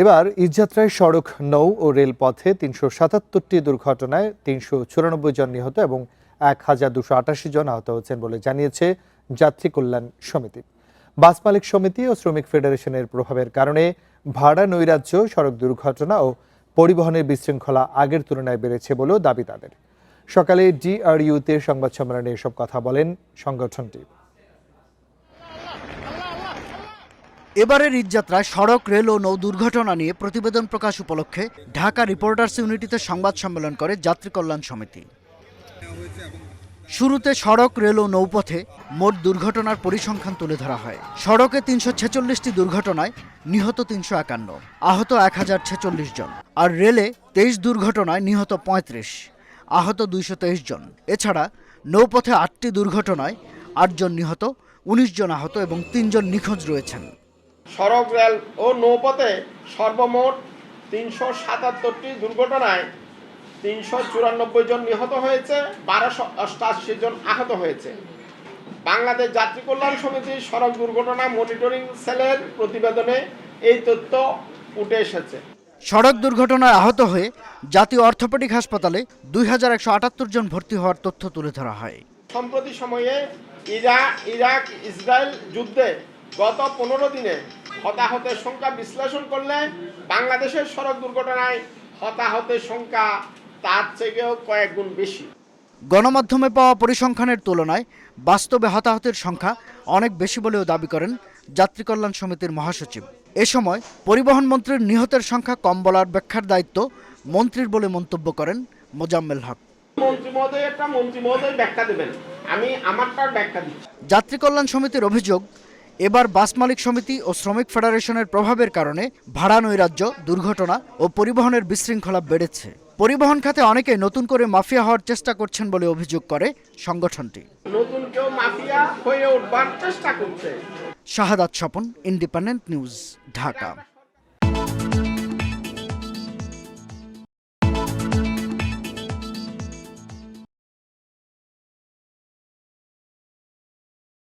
এবার ঈদযাত্রায় সড়ক, নৌ ও রেলপথে ৩৭৭টি দুর্ঘটনায় ৩৯৪ জন নিহত এবং ১,২৮৮ জন আহত হচ্ছেন বলে জানিয়েছে যাত্রী কল্যাণ সমিতি। বাস মালিক সমিতি ও শ্রমিক ফেডারেশনের প্রভাবের কারণে ভাড়া নৈরাজ্য, সড়ক দুর্ঘটনা ও পরিবহনের বিশৃঙ্খলা আগের তুলনায় বেড়েছে বলেও দাবি তাদের। সকালে ডিআরইউতে সংবাদ সম্মেলনে এসব কথা বলেন সংগঠনটি। এবারের ঈদযাত্রায় সড়ক, রেল ও নৌ দুর্ঘটনা নিয়ে প্রতিবেদন প্রকাশ উপলক্ষে ঢাকা রিপোর্টার্স ইউনিটিতে সংবাদ সম্মেলন করে যাত্রী কল্যাণ সমিতি। শুরুতে সড়ক, রেল ও নৌপথে মোট দুর্ঘটনার পরিসংখ্যান তুলে ধরা হয়। সড়কে ৩৪৬টি দুর্ঘটনায় নিহত ৩৫১, আহত ১,০৪৬ জন। আর রেলে ২৩ দুর্ঘটনায় নিহত ৩৫, আহত ২২৩ জন। এছাড়া নৌপথে ৮টি দুর্ঘটনায় ৮ জন নিহত, ১৯ জন আহত এবং ৩ জন নিখোঁজ রয়েছেন। সড়ক, রেল ও নৌপথে সর্বমোট ৩৭৭টি দুর্ঘটনায় ৩৯৪ জন নিহত হয়েছে, ১২৮৮ জন আহত হয়েছে। বাংলাদেশ যাত্রী কল্যাণ সমিতির সড়ক দুর্ঘটনা মনিটরিং সেলের প্রতিবেদনে এই তথ্য উঠে এসেছে। সড়ক দুর্ঘটনায় আহত হয়ে জাতীয় অর্থোপেডিক হাসপাতালে ২,১৭৮ জন ভর্তি হওয়ার তথ্য তুলে ধরা হয়। সম্প্রতি সময়ে ইরাক ইসরায়েল যুদ্ধে গত ১৫ দিনে হতাহতের সংখ্যা বিশ্লেষণ করলে বাংলাদেশের সড়ক দুর্ঘটনায় হতাহতের সংখ্যা তার থেকেও কয়েক গুণ বেশি। গণমাধ্যমে পাওয়া পরিসংখ্যানের তুলনায় বাস্তবে হতাহতের সংখ্যা অনেক বেশি বলেও দাবি করেন যাত্রী কল্যাণ সমিতির মহাসচিব। এ সময় পরিবহন মন্ত্রীর নিহতের সংখ্যা কম বলার ব্যাখ্যার দায়িত্ব মন্ত্রীর বলে মন্তব্য করেন মোজাম্মেল হক। মন্ত্রী মহোদয় ব্যাখ্যা দেবেন, আমি আমারটার ব্যাখ্যা দিচ্ছি। যাত্রী কল্যাণ সমিতির অভিযোগ, এবার বাস মালিক সমিতি ও শ্রমিক ফেডারেশনের প্রভাবের কারণে ভাড়া নৈরাজ্য, দুর্ঘটনা ও পরিবহনের বিশৃঙ্খলা বেড়েছে। পরিবহন খাতে অনেকে নতুন করে মাফিয়া হওয়ার চেষ্টা করছেন বলে অভিযোগ করে সংগঠনটি। নতুন কেউ মাফিয়া হয়ে উঠবার চেষ্টা করছে। শাহাদাত স্বপন, ইন্ডিপেন্ডেন্ট নিউজ, ঢাকা।